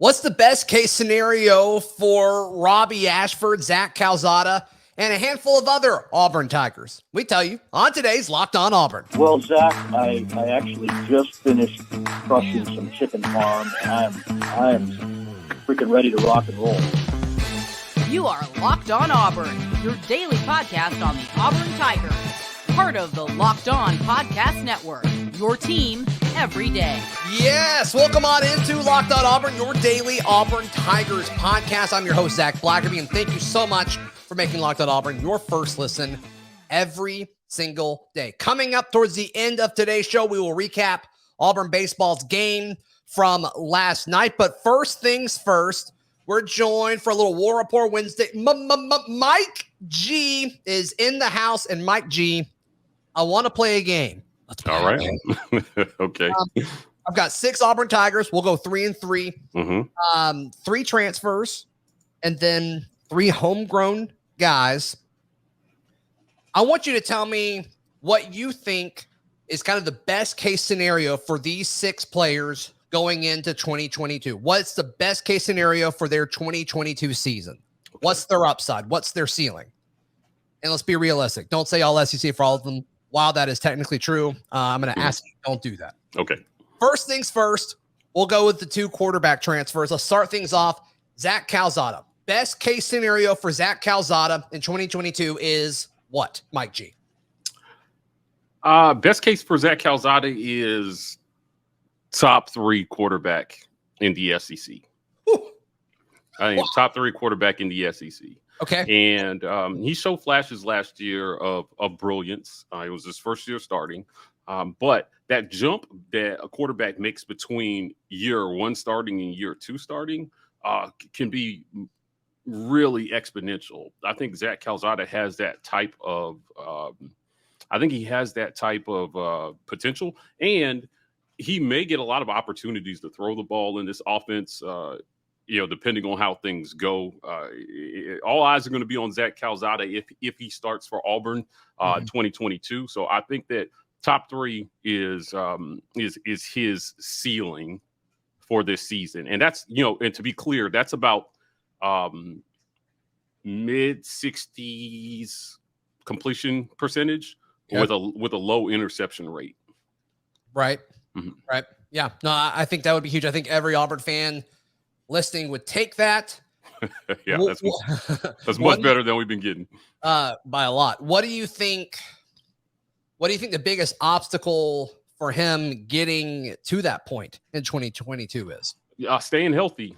What's the best case scenario for Robby Ashford, Zach Calzada, and a handful of other Auburn Tigers? We tell you on today's Locked On Auburn. Well, Zach, I actually just finished crushing some chicken farm, and I am freaking ready to rock and roll. You are Locked On Auburn, your daily podcast on the Auburn Tigers, part of the Locked On Podcast Network, your team every day. Yes, welcome on into Locked On Auburn, your daily Auburn Tigers podcast. I'm your host, Zac Blackerby, and thank you so much for making Locked On Auburn your first listen every single day. Coming up towards the end of today's show, we will recap Auburn baseball's game from last night. But first things first, we're joined for a little War Rapport Wednesday. Mike G is in the house, and Mike G, I want to play a game. Let's play. All right. Okay. I've got 6 Auburn Tigers. We'll go 3 and 3. Mm-hmm. 3 transfers, and then 3 homegrown guys. I want you to tell me what you think is kind of the best case scenario for these 6 players going into 2022. What's the best case scenario for their 2022 season? Okay. What's their upside? What's their ceiling? And let's be realistic. Don't say all SEC for all of them. While that is technically true, I'm going to ask you, don't do that. Okay. First things first, we'll go with the 2 quarterback transfers. Let's start things off. Zach Calzada. Best case scenario for Zach Calzada in 2022 is what, Mike G? Best case for Zach Calzada is top 3 quarterback in the SEC. Whew. I think top 3 quarterback in the SEC. Okay. And he showed flashes last year of brilliance. It was his first year starting. But that jump that a quarterback makes between year 1 starting and year 2 starting can be really exponential. I think Zach Calzada has that type of potential, and he may get a lot of opportunities to throw the ball in this offense. Depending on how things go, all eyes are going to be on Zach Calzada if he starts for Auburn 2022. So I think that top 3 is his ceiling for this season, and that's and to be clear, that's about mid-60s completion percentage with a low interception rate. Right. Mm-hmm. Right. Yeah. No, I think that would be huge. I think every Auburn fan listening would take that. Yeah, that's much better than we've been getting. By a lot. What do you think the biggest obstacle for him getting to that point in 2022 is? Staying healthy.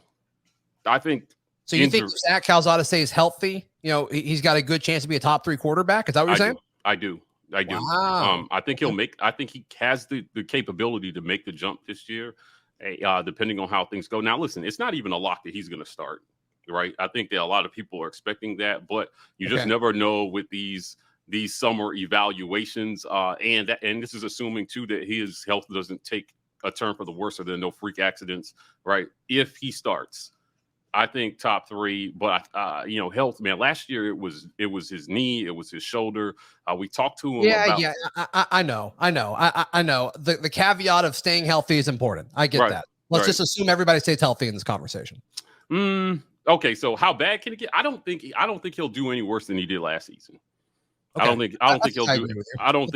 I think. So you think Zach Calzada stays healthy? He's got a good chance to be a top 3 quarterback. Is that what you're saying? I do. Wow. I think I think he has the capability to make the jump this year. Depending on how things go. Now, listen, it's not even a lock that he's going to start, right? I think that a lot of people are expecting that, but you just never know with these summer evaluations. And this is assuming too that his health doesn't take a turn for the worse, or there are no freak accidents, right? If he starts, I think top 3. But health, man. Last year it was his knee, it was his shoulder. We talked to him. I know. I know. The caveat of staying healthy is important. I get that. Let's just assume everybody stays healthy in this conversation. Okay. So how bad can it get? I don't think he'll do any worse than he did last season. Okay. I don't think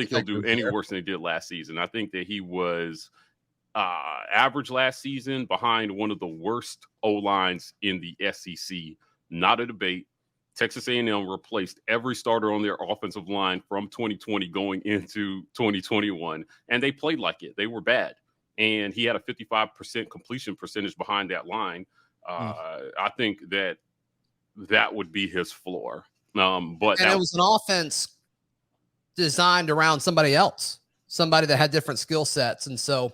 he'll do any worse than he did last season. I think that he was average last season behind one of the worst O-lines in the SEC. Not a debate. Texas A&M replaced every starter on their offensive line from 2020 going into 2021, and they played like it. They were bad, and he had a 55% completion percentage behind that line. I think that would be his floor. But it was an offense designed around somebody else, somebody that had different skill sets, and so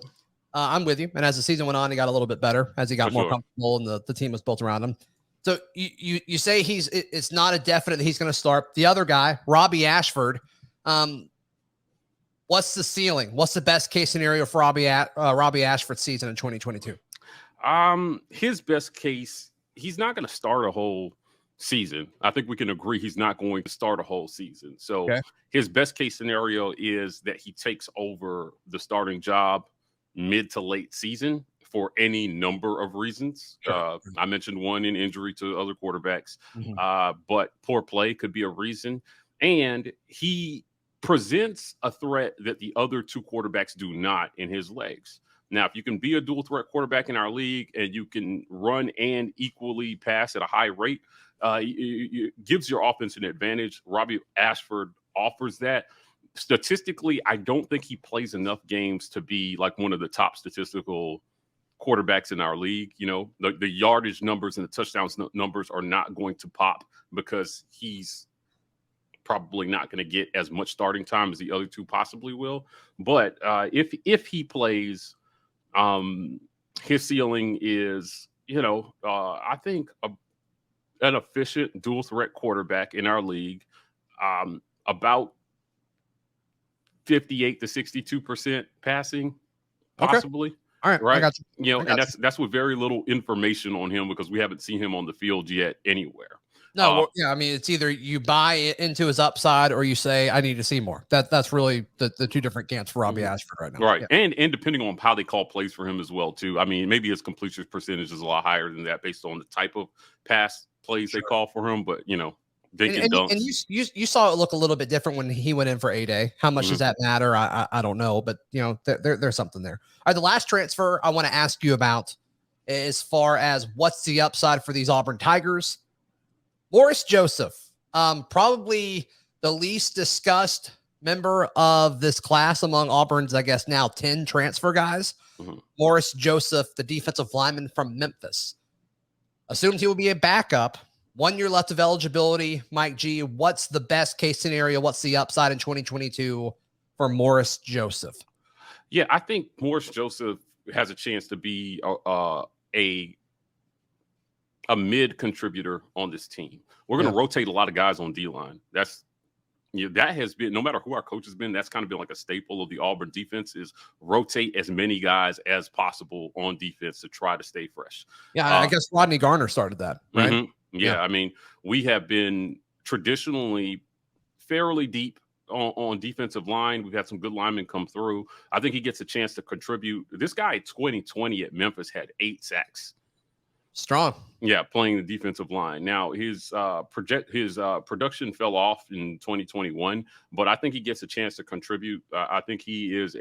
I'm with you. And as the season went on, he got a little bit better as he got more comfortable, and the team was built around him. So you say it's not a definite that he's going to start. The other guy, Robby Ashford, what's the ceiling? What's the best case scenario for Robby Ashford's season in 2022? His best case, he's not going to start a whole season. I think we can agree he's not going to start a whole season. So his best case scenario is that he takes over the starting job mid to late season for any number of reasons. Sure. I mentioned one in injury to other quarterbacks, Mm-hmm. but poor play could be a reason. And he presents a threat that the other two quarterbacks do not in his legs. Now, if you can be a dual threat quarterback in our league and you can run and equally pass at a high rate, it gives your offense an advantage. Robby Ashford offers that. Statistically, I don't think he plays enough games to be like one of the top statistical quarterbacks in our league. You know, the yardage numbers and the touchdowns numbers are not going to pop because he's probably not going to get as much starting time as the other two possibly will. But if he plays, his ceiling is, I think an efficient dual threat quarterback in our league, about 58 to 62% passing, possibly. Okay. All right. Right. I got you. And that's with very little information on him because we haven't seen him on the field yet anywhere. No, I mean, it's either you buy into his upside or you say, I need to see more. That's really the two different camps for Robby Ashford right now. Right. Yeah. And depending on how they call plays for him as well, too. I mean, maybe his completion percentage is a lot higher than that based on the type of pass plays they call for him. But, And you saw it look a little bit different when he went in for A-Day. How much does that matter? I don't know, but there's something there. All right, the last transfer I want to ask you about, as far as what's the upside for these Auburn Tigers, Morris Joseph, probably the least discussed member of this class among Auburn's, I guess now 10 transfer guys. Morris Joseph, the defensive lineman from Memphis, assumed he will be a backup. 1 year left of eligibility. Mike G, what's the best case scenario? What's the upside in 2022 for Morris Joseph? Yeah, I think Morris Joseph has a chance to be a mid contributor on this team. We're going to rotate a lot of guys on D-line. That has been, no matter who our coach has been, that's kind of been like a staple of the Auburn defense, is rotate as many guys as possible on defense to try to stay fresh. Yeah, I guess Rodney Garner started that, right? Mm-hmm. Yeah, I mean, we have been traditionally fairly deep on defensive line. We've had some good linemen come through. I think he gets a chance to contribute. This guy in 2020 at Memphis had 8 sacks. Strong. Yeah, playing the defensive line. Now, his production fell off in 2021, but I think he gets a chance to contribute. I think he is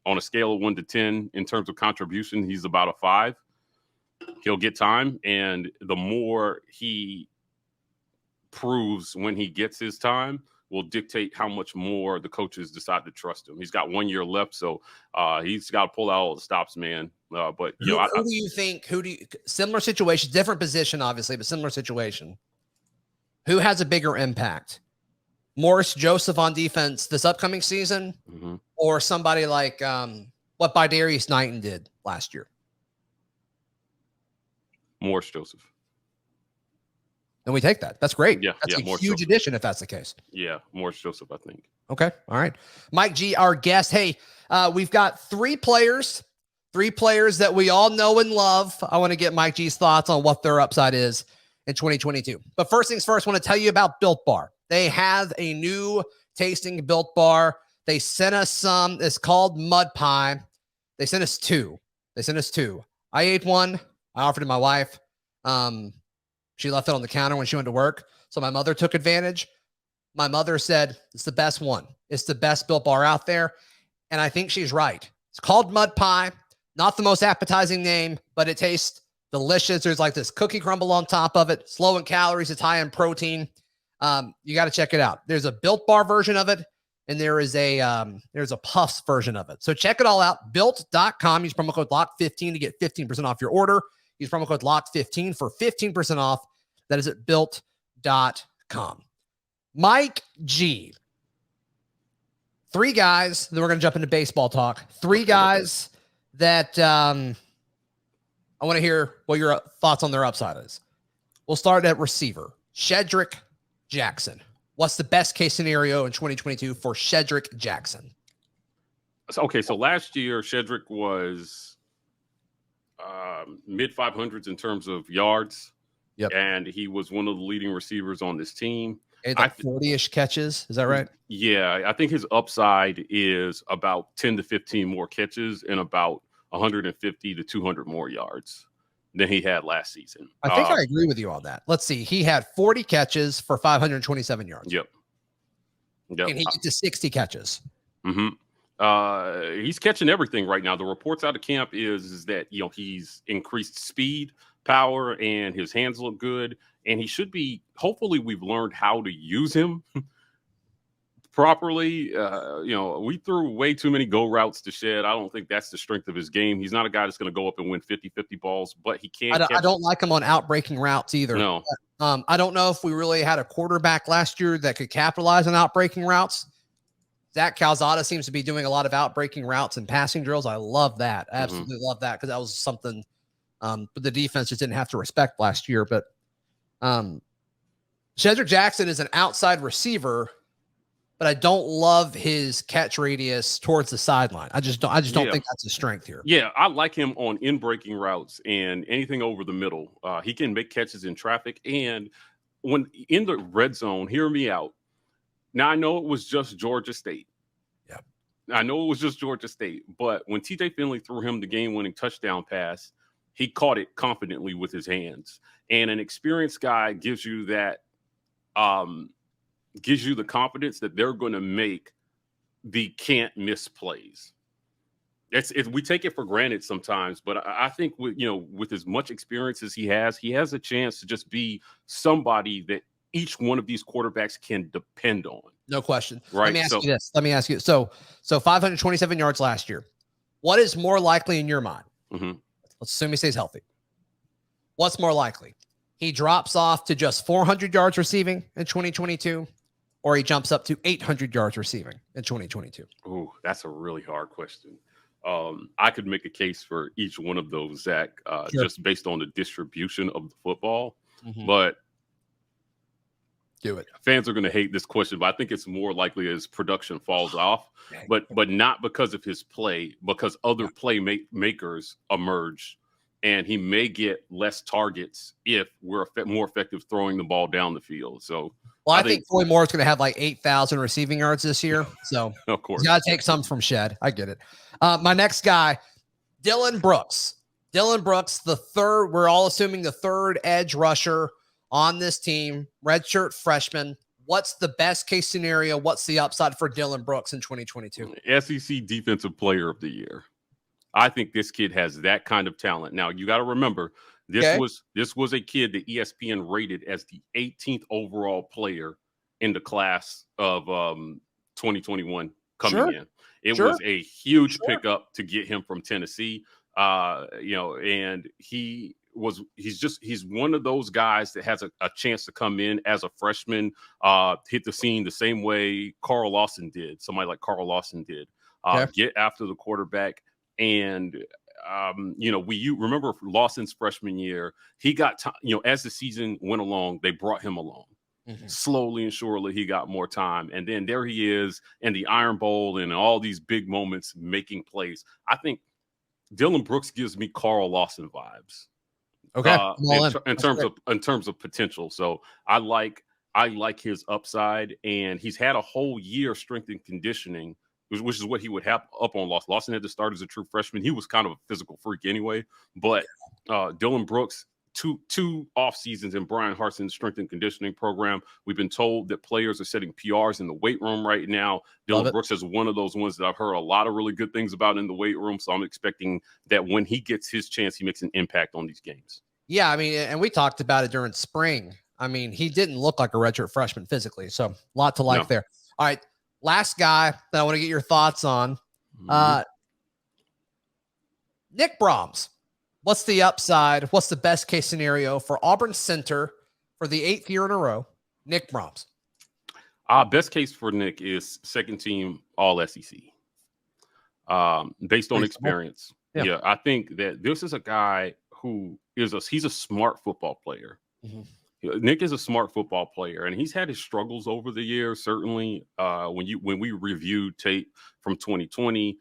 on a scale of 1 to 10 in terms of contribution, he's about a 5. He'll get time, and the more he proves when he gets his time will dictate how much more the coaches decide to trust him. He's got 1 year left, so he's got to pull out all the stops, man. But who do you think? Similar situation, different position, obviously, but similar situation. Who has a bigger impact? Morris Joseph on defense this upcoming season, or somebody like what Bidarius Knighton did last year? Morris Joseph. And we take that. That's great. Yeah, that's a Morris huge Joseph. addition if that's the case. Yeah, Morris Joseph, I think. Okay. All right. Mike G, our guest. Hey, we've got 3 players that we all know and love. I want to get Mike G's thoughts on what their upside is in 2022. But first things first, I want to tell you about Built Bar. They have a new tasting Built Bar. They sent us some. It's called Mud Pie. They sent us 2. I ate one. I offered it to my wife. She left it on the counter when she went to work. So my mother took advantage. My mother said, it's the best one. It's the best Built Bar out there. And I think she's right. It's called Mud Pie. Not the most appetizing name, but it tastes delicious. There's like this cookie crumble on top of it. It's low in calories. It's high in protein. You got to check it out. There's a Built Bar version of it, and there's a Puffs version of it. So check it all out. Built.com. Use promo code LOCK15 to get 15% off your order. Use promo code LOCK15 for 15% off. That is at built.com. Mike G. 3 guys, then we're going to jump into baseball talk. 3 guys that I want to hear what your thoughts on their upside is. We'll start at receiver. Shedrick Jackson. What's the best case scenario in 2022 for Shedrick Jackson? Okay, so last year, Shedrick was mid 500s in terms of yards. Yep. And he was one of the leading receivers on this team. Like 40-ish catches. Is that right? Yeah, I think his upside is about 10 to 15 more catches and about 150 to 200 more yards than he had last season. I think I agree with you on that. Let's see. He had 40 catches for 527 yards. Yep. And he get to 60 catches. He's catching everything right now. The reports out of camp is that, he's increased speed, power, and his hands look good. And he should be, hopefully we've learned how to use him properly. We threw way too many go routes to Shed. I don't think that's the strength of his game. He's not a guy that's going to go up and win 50-50 balls, but he can. I don't like him on out-breaking routes either. No. I don't know if we really had a quarterback last year that could capitalize on out-breaking routes. Zach Calzada seems to be doing a lot of out-breaking routes and passing drills. I love that. I absolutely love that, because that was something but the defense just didn't have to respect last year. But Shedrick Jackson is an outside receiver, but I don't love his catch radius towards the sideline. I just don't think that's a strength here. Yeah, I like him on in-breaking routes and anything over the middle. He can make catches in traffic. And when in the red zone, hear me out. Now, I know it was just Georgia State. Yeah, I know it was just Georgia State. But when TJ Finley threw him the game-winning touchdown pass, he caught it confidently with his hands. And an experienced guy gives you that gives you the confidence that they're going to make the can't miss plays. We take it for granted sometimes, but I think with as much experience as he has a chance to just be somebody that each one of these quarterbacks can depend on. No question. Right. Let me ask you. So 527 yards last year. What is more likely in your mind? Let's assume he stays healthy. What's more likely? He drops off to just 400 yards receiving in 2022, or he jumps up to 800 yards receiving in 2022? Oh, that's a really hard question. I could make a case for each one of those, Zach, just based on the distribution of the football. But do it. Fans are going to hate this question, but I think it's more likely as production falls off, but not because of his play, because other makers emerge, and he may get less targets if we're more effective throwing the ball down the field. So, I think Floyd Moore is going to have like 8,000 receiving yards this year. So of course, he's got to take some from Shed. I get it. My next guy, Dillon Brooks. Dillon Brooks, the third. We're all assuming the third edge rusher on this team, redshirt freshman. What's the best case scenario? What's the upside for Dillon Brooks in 2022? SEC Defensive Player of the Year. I think this kid has that kind of talent. Now, you got to remember, this was a kid that ESPN rated as the 18th overall player in the class of 2021 coming in. It was a huge pickup to get him from Tennessee. And he's one of those guys that has a chance to come in as a freshman, hit the scene the same way Carl Lawson did. Somebody like Carl Lawson did, get after the quarterback. And, you remember Lawson's freshman year, he got, as the season went along, they brought him along. Slowly and surely, he got more time. And then there he is in the Iron Bowl and all these big moments making plays. I think Dillon Brooks gives me Carl Lawson vibes. Okay. In terms of potential. So I like his upside, and he's had a whole year strength and conditioning, which is what he would have up on Lawson. Lawson had to start as a true freshman. He was kind of a physical freak anyway, but Dillon Brooks, two off seasons in Brian Harsin's strength and conditioning program. We've been told that players are setting PRs in the weight room right now. Dillon Brooks is one of those ones that I've heard a lot of really good things about in the weight room. So I'm expecting that when he gets his chance, he makes an impact on these games. Yeah, I mean, and we talked about it during spring. I mean, he didn't look like a redshirt freshman physically, so a lot to like there. All right, last guy that I want to get your thoughts on, Nick Brahms. What's the upside? What's the best case scenario for Auburn center for the 8th year in a row? Nick Brahms. Best case for Nick is second team All SEC, based on experience. Yeah, I think that this is a guy who he's a smart football player. Nick is a smart football player, and he's had his struggles over the years. Certainly, when we reviewed tape from 2020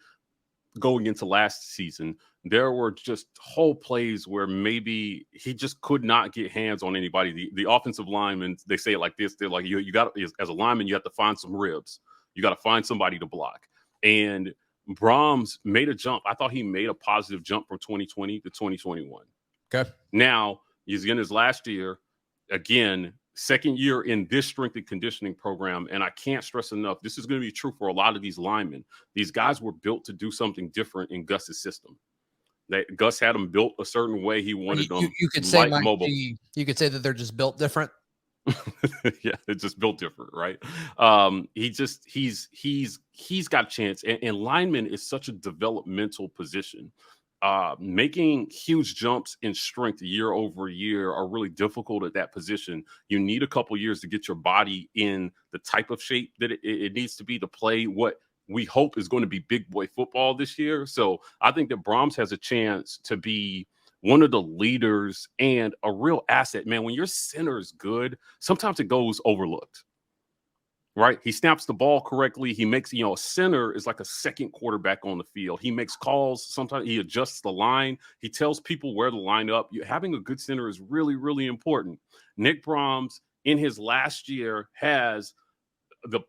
going into last season, there were just whole plays where maybe he just could not get hands on anybody. The offensive linemen, they say it like this: they're like, you got, as a lineman, you have to find some ribs. You got to find somebody to block. And Brahms made a jump. I thought he made a positive jump from 2020 to 2021. Okay. Now he's in his last year. Again, second year in this strength and conditioning program. And I can't stress enough, this is going to be true for a lot of these linemen. These guys were built to do something different in Gus's system. That Gus had them built a certain way. He wanted them you could say mobile. You could say that they're just built different. Yeah, it's just built different, right? He's got a chance, and lineman is such a developmental position. Making huge jumps in strength year over year are really difficult at that position. You need a couple years to get your body in the type of shape that it needs to be to play what we hope is going to be big boy football this year. So I think that Brahms has a chance to be one of the leaders and a real asset. Man, when your center is good, sometimes it goes overlooked, right? He snaps the ball correctly. He makes, a center is like a second quarterback on the field. He makes calls. Sometimes he adjusts the line. He tells people where to line up. Having a good center is really, really important. Nick Brahms in his last year has the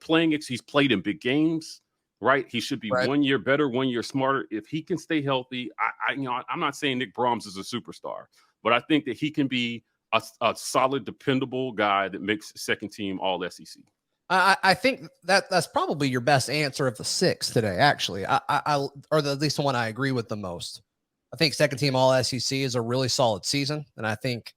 he's played in big games. Right, he should be 1 year better, 1 year smarter. If he can stay healthy, I'm not saying Nick Brahms is a superstar, but I think that he can be a solid, dependable guy that makes second team All SEC. I think that's probably your best answer of the six today. Actually, or at least the one I agree with the most. I think second team All SEC is a really solid season, and I think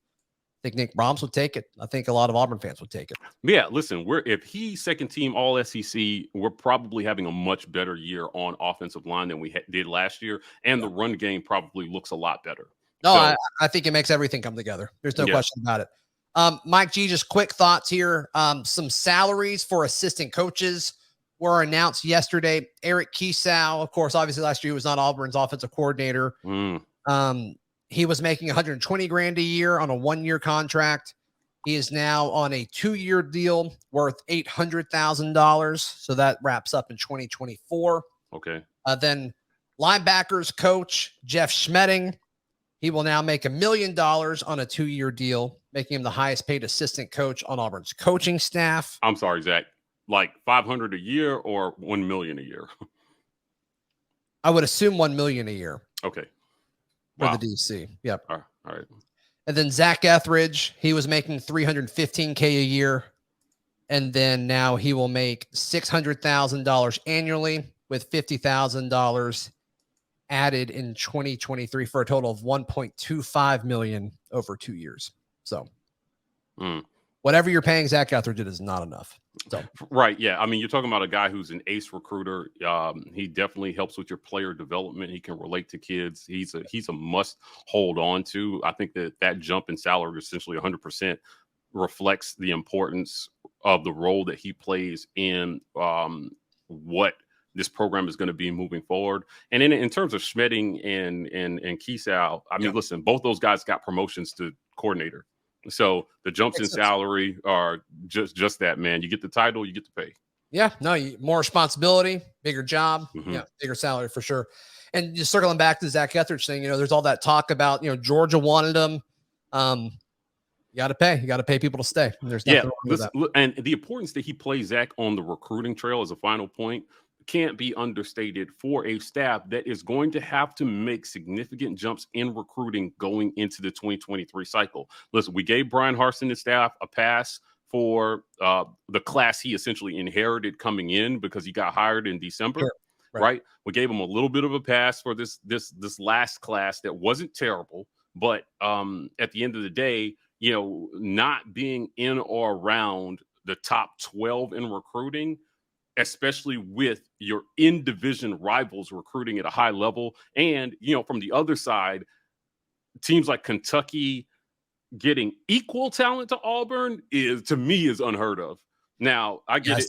Nick Brahms would take it. I think a lot of Auburn fans would take it. Yeah, listen, if he's second team All SEC, we're probably having a much better year on offensive line than we did last year, and the run game probably looks a lot better. No, so, I think it makes everything come together. There's no question about it. Mike G, just quick thoughts here. Some salaries for assistant coaches were announced yesterday. Eric Kiesau, of course, obviously last year he was not Auburn's offensive coordinator. He was making $120,000 a year on a 1-year contract. He is now on a 2-year deal worth $800,000. So that wraps up in 2024. Okay. Then linebackers coach Jeff Schmedding. He will now make $1 million on a 2-year deal, making him the highest paid assistant coach on Auburn's coaching staff. I'm sorry, Zach, like $500,000 a year or $1 million a year? I would assume $1 million a year. Okay. For the DC. Yep. All right. And then Zach Etheridge, he was making $315K a year. And then now he will make $600,000 annually with $50,000 added in 2023 for a total of $1.25 million over 2 years. So whatever you're paying Zach Etheridge, it is not enough. So. Right. Yeah. I mean, you're talking about a guy who's an ace recruiter. He definitely helps with your player development. He can relate to kids. He's a must hold on to. I think that jump in salary, essentially 100%, reflects the importance of the role that he plays in what this program is going to be moving forward. And in terms of Schmedding and Kiesau, I mean, listen, both those guys got promotions to coordinator. So the jumps in salary are just that, man. You get the title, you get the pay. Yeah, no, more responsibility, bigger job, bigger salary for sure. And just circling back to Zach Etheridge thing, there's all that talk about, Georgia wanted him. You got to pay. You got to pay people to stay. And there's nothing wrong with that. And the importance that he plays, Zach, on the recruiting trail as a final point can't be understated for a staff that is going to have to make significant jumps in recruiting going into the 2023 cycle. Listen, we gave Brian Harsin and staff a pass for the class he essentially inherited coming in because he got hired in December, sure. Right? We gave him a little bit of a pass for this last class that wasn't terrible, but at the end of the day, not being in or around the top 12 in recruiting, especially with your in-division rivals recruiting at a high level. And, from the other side, teams like Kentucky getting equal talent to Auburn is unheard of. Now, I get it.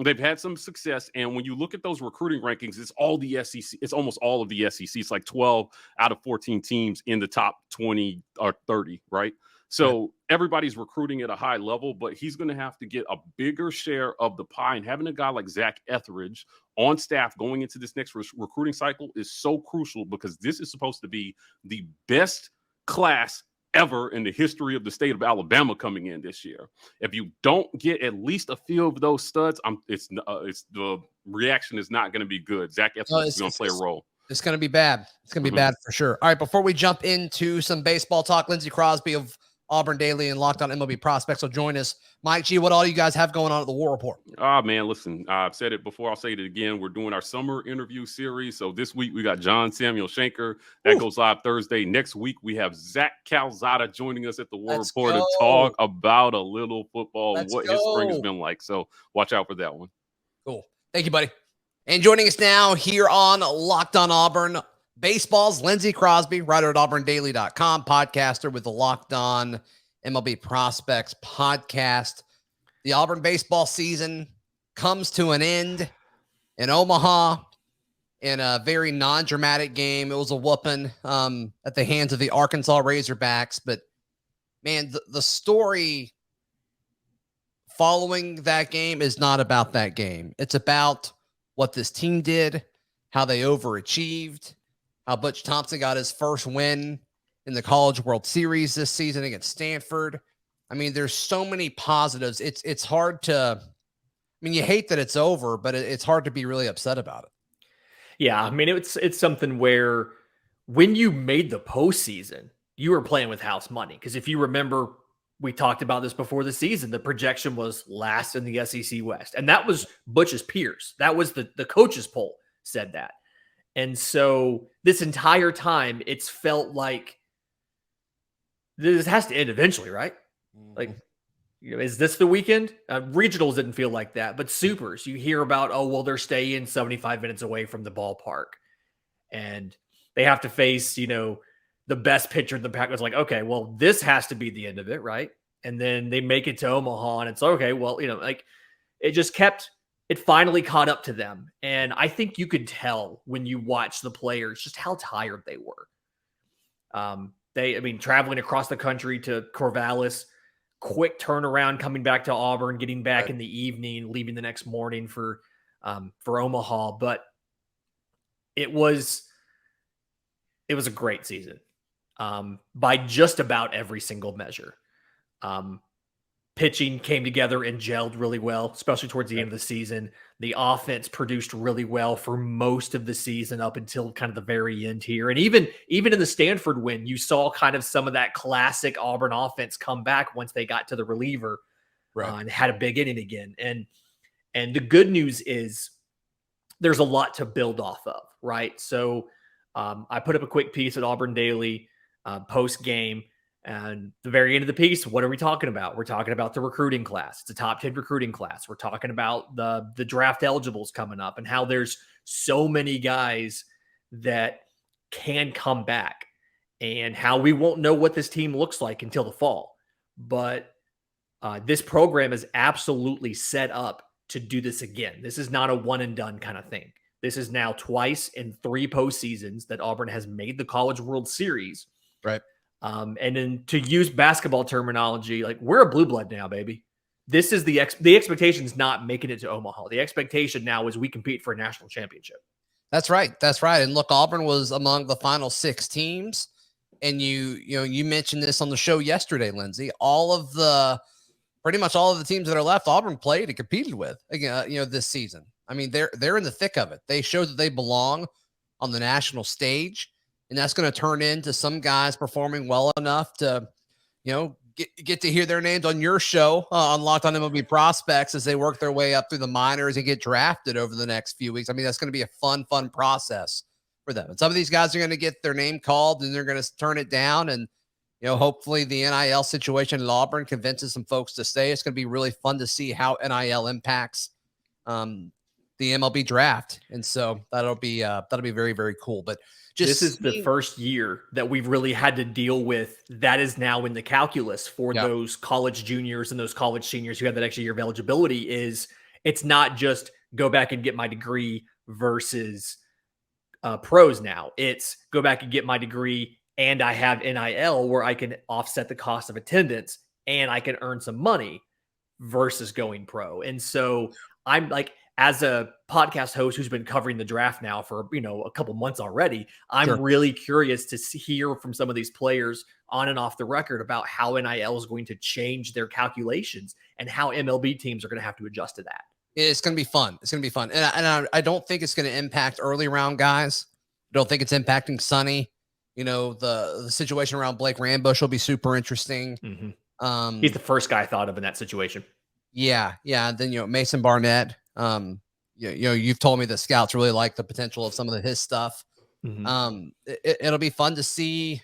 They've had some success. And when you look at those recruiting rankings, it's all the SEC. It's almost all of the SEC. It's like 12 out of 14 teams in the top 20 or 30, right? So everybody's recruiting at a high level, but he's going to have to get a bigger share of the pie. And having a guy like Zach Etheridge on staff going into this next recruiting cycle is so crucial because this is supposed to be the best class ever in the history of the state of Alabama coming in this year. If you don't get at least a few of those studs, it's the reaction is not going to be good. Zach is going to play a role. It's going to be bad. It's going to be bad for sure. All right, before we jump into some baseball talk, Lindsay Crosby of Auburn Daily and Locked On MLB Prospects will join us. Mike G, what all you guys have going on at the War Rapport? Man, listen, I've said it before. I'll say it again. We're doing our summer interview series. So this week we got John Samuel Schenker. That goes live Thursday. Next week we have Zach Calzada joining us at the War Rapport to talk about a little football and what his spring has been like. So watch out for that one. Cool. Thank you, buddy. And joining us now here on Locked On Auburn Baseball's Lindsay Crosby, writer at auburndaily.com, podcaster with the Locked On MLB Prospects podcast. The Auburn baseball season comes to an end in Omaha in a very non-dramatic game. It was a whooping at the hands of the Arkansas Razorbacks. But, man, the story following that game is not about that game. It's about what this team did, how they overachieved, how Butch Thompson got his first win in the College World Series this season against Stanford. I mean, there's so many positives. It's hard to, I mean, you hate that it's over, but it's hard to be really upset about it. Yeah, I mean, it's something where when you made the postseason, you were playing with house money. Because if you remember, we talked about this before the season, the projection was last in the SEC West. And that was Butch's peers. That was the coaches poll said that. And so this entire time, it's felt like this has to end eventually, right? Like, you know, is this the weekend? Regionals didn't feel like that, but supers, you hear about, oh, well, they're staying 75 minutes away from the ballpark. And they have to face, you know, the best pitcher in the pack. Was like, okay, well, this has to be the end of it, right? And then they make it to Omaha, and it's okay, well, you know, like it finally caught up to them. And I think you could tell when you watch the players just how tired they were. Traveling across the country to Corvallis, quick turnaround, coming back to Auburn, getting back in the evening, leaving the next morning for Omaha. But it was a great season by just about every single measure. Pitching came together and gelled really well, especially towards the end of the season. The offense produced really well for most of the season up until kind of the very end here. And even in the Stanford win, you saw kind of some of that classic Auburn offense come back once they got to the reliever and had a big inning again. And the good news is there's a lot to build off of, right? So I put up a quick piece at Auburn Daily post-game. And the very end of the piece, what are we talking about? We're talking about the recruiting class. It's a top 10 recruiting class. We're talking about the draft eligibles coming up and how there's so many guys that can come back and how we won't know what this team looks like until the fall. But this program is absolutely set up to do this again. This is not a one and done kind of thing. This is now twice in 3 postseasons that Auburn has made the College World Series. Right. And then to use basketball terminology, like we're a blue blood now, baby. This is the expectation is not making it to Omaha. The expectation now is we compete for a national championship. That's right. That's right. And look, Auburn was among the final 6 teams. And you mentioned this on the show yesterday, Lindsay. Pretty much all of the teams that are left, Auburn played and competed with again, this season. I mean, they're in the thick of it. They show that they belong on the national stage. And that's going to turn into some guys performing well enough to, get to hear their names on your show on Locked On MLB Prospects as they work their way up through the minors and get drafted over the next few weeks. I mean, that's going to be a fun process for them. And some of these guys are going to get their name called and they're going to turn it down. And, hopefully the NIL situation at Auburn convinces some folks to stay. It's going to be really fun to see how NIL impacts the MLB draft. And so that'll be very, very cool. But this is the first year that we've really had to deal with that is now in the calculus for those college juniors and those college seniors who have that extra year of eligibility. Is it's not just go back and get my degree versus pros now. It's go back and get my degree and I have NIL where I can offset the cost of attendance and I can earn some money versus going pro. And so I'm like, as a podcast host who's been covering the draft now for, a couple months already, I'm really curious to hear from some of these players on and off the record about how NIL is going to change their calculations and how MLB teams are going to have to adjust to that. It's going to be fun. It's going to be fun. And I don't think it's going to impact early round guys. I don't think it's impacting Sonny. The situation around Blake Rambush will be super interesting. Mm-hmm. He's the first guy I thought of in that situation. Yeah. And then, Mason Barnett, you've told me the scouts really like the potential of some of his stuff. Mm-hmm. It'll be fun to see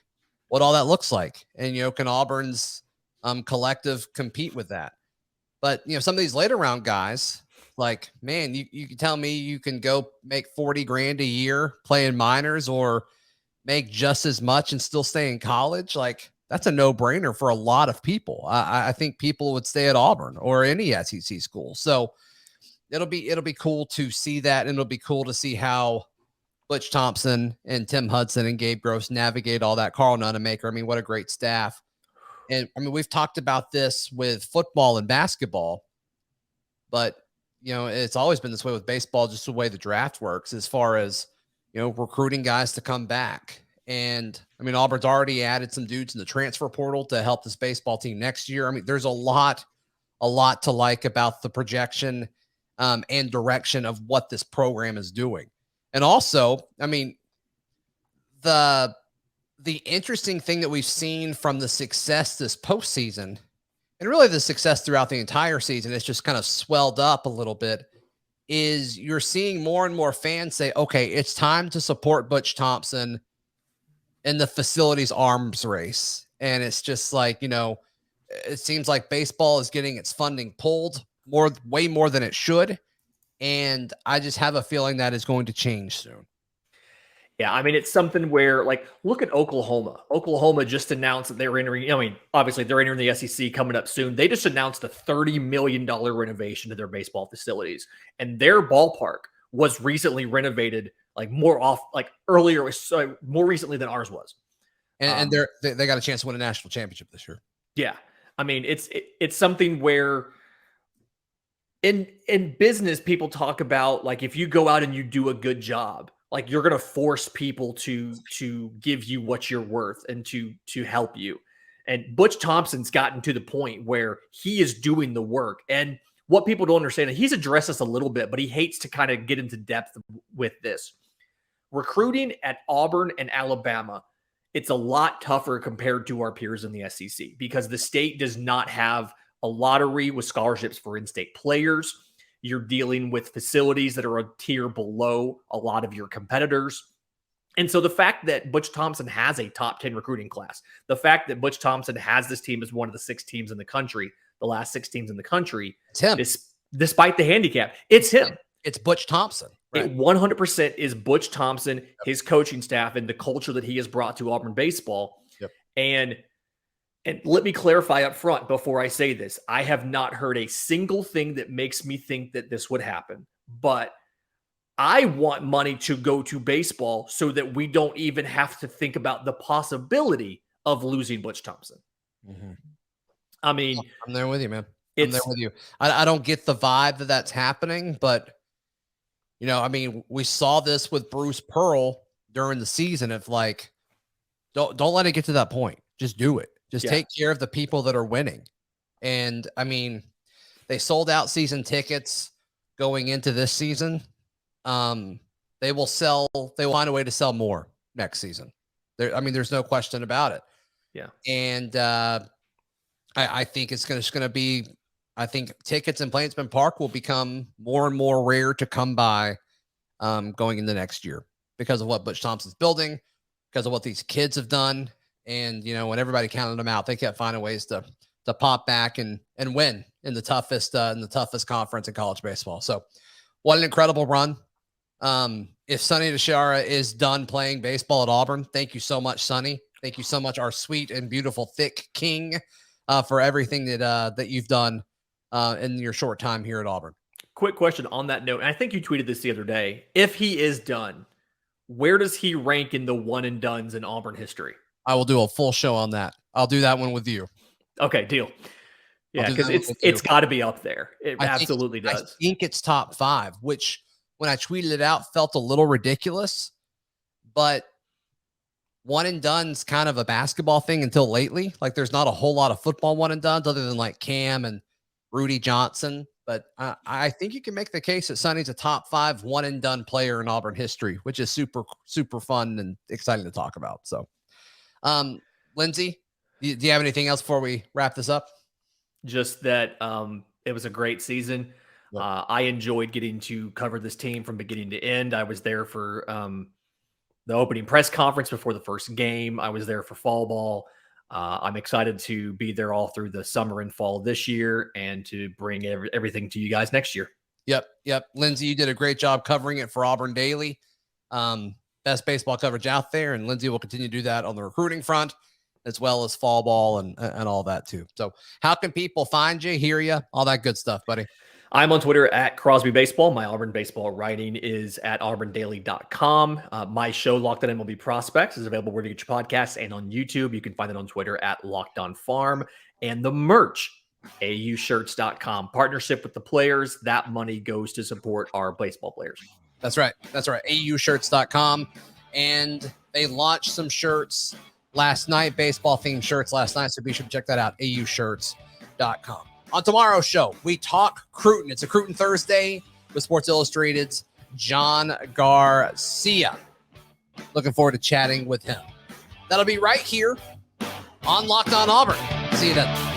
what all that looks like. And, can Auburn's collective compete with that? But, some of these later round guys, like, man, you can tell me you can go make $40,000 a year playing minors or make just as much and still stay in college. Like, that's a no-brainer for a lot of people. I think people would stay at Auburn or any SEC school. So it'll be cool to see that, and it'll be cool to see how Butch Thompson and Tim Hudson and Gabe Gross navigate all that. Carl Nunemaker, I mean, what a great staff. And I mean, we've talked about this with football and basketball, but it's always been this way with baseball, just the way the draft works as far as, recruiting guys to come back. And I mean, Auburn's already added some dudes in the transfer portal to help this baseball team next year. I mean, there's a lot to like about the projection and direction of what this program is doing. And also, I mean, the interesting thing that we've seen from the success this postseason, and really the success throughout the entire season, it's just kind of swelled up a little bit, is you're seeing more and more fans say, okay, it's time to support Butch Thompson in the facilities arms race. And it's just like, it seems like baseball is getting its funding pulled way more than it should. And I just have a feeling that is going to change soon. Yeah, I mean, it's something where, like, look at Oklahoma. Oklahoma just announced that they're entering, I mean, obviously they're entering the SEC coming up soon. They just announced a $30 million renovation to their baseball facilities. And their ballpark was recently renovated, like, more recently than ours was. And they got a chance to win a national championship this year. Yeah. I mean, it's something where in business, people talk about, like, if you go out and you do a good job, like, you're going to force people to give you what you're worth and to help you. And Butch Thompson's gotten to the point where he is doing the work. And what people don't understand, and he's addressed this a little bit, but he hates to kind of get into depth with this. Recruiting at Auburn and Alabama, it's a lot tougher compared to our peers in the SEC because the state does not have a lottery with scholarships for in-state players. You're dealing with facilities that are a tier below a lot of your competitors. And so the fact that Butch Thompson has a top 10 recruiting class, the fact that Butch Thompson has this team as one of the 6 teams in the country, the last 6 teams in the country, it's him. Despite the handicap, it's him. It's Butch Thompson. Right? It 100% is Butch Thompson, his coaching staff, and the culture that he has brought to Auburn baseball. Yep. And let me clarify up front before I say this. I have not heard a single thing that makes me think that this would happen. But I want money to go to baseball so that we don't even have to think about the possibility of losing Butch Thompson. Mm-hmm. I mean, I'm there with you, man. I'm there with you. I don't get the vibe that that's happening, but I mean, we saw this with Bruce Pearl during the season of, like, don't let it get to that point. Just do it. Just take care of the people that are winning. And I mean, they sold out season tickets going into this season. They will find a way to sell more next season. There's no question about it. Yeah. And I think it's going to be, I think tickets in Plainsman Park will become more and more rare to come by going into next year because of what Butch Thompson's building, because of what these kids have done. And, when everybody counted them out, they kept finding ways to pop back and win in the toughest conference in college baseball. So what an incredible run. If Sonny DiChiara is done playing baseball at Auburn, thank you so much, Sonny. Thank you so much, our sweet and beautiful thick king, for everything that you've done in your short time here at Auburn. Quick question on that note. And I think you tweeted this the other day. If he is done, where does he rank in the one and dones in Auburn history? I will do a full show on that. I'll do that one with you. Okay, deal. Yeah, because it's got to be up there. It absolutely does. I think it's top 5, which when I tweeted it out felt a little ridiculous, but one and done's kind of a basketball thing until lately. Like, there's not a whole lot of football one and dones other than like Cam and Rudy Johnson. But I think you can make the case that Sonny's a top 5 one-and-done player in Auburn history, which is super, super fun and exciting to talk about. So, Lindsay, do you have anything else before we wrap this up? Just that it was a great season. Yep. I enjoyed getting to cover this team from beginning to end. I was there for the opening press conference before the first game. I was there for fall ball. I'm excited to be there all through the summer and fall this year and to bring everything to you guys next year. Yep. Lindsay, you did a great job covering it for Auburn Daily. Best baseball coverage out there, and Lindsay will continue to do that on the recruiting front as well as fall ball and all that too. So how can people find you, hear you, all that good stuff, buddy? I'm on Twitter at Crosby Baseball. My Auburn baseball writing is at auburndaily.com. My show, Locked On MLB Prospects, is available where you get your podcasts and on YouTube. You can find it on Twitter at Locked On Farm. And the merch, aushirts.com. Partnership with the players. That money goes to support our baseball players. That's right. aushirts.com. And they launched some shirts last night, baseball-themed shirts last night, so be sure to check that out, aushirts.com. On tomorrow's show, we talk Cruton. It's a Cruton Thursday with Sports Illustrated's John Garcia. Looking forward to chatting with him. That'll be right here on Locked On Auburn. See you then.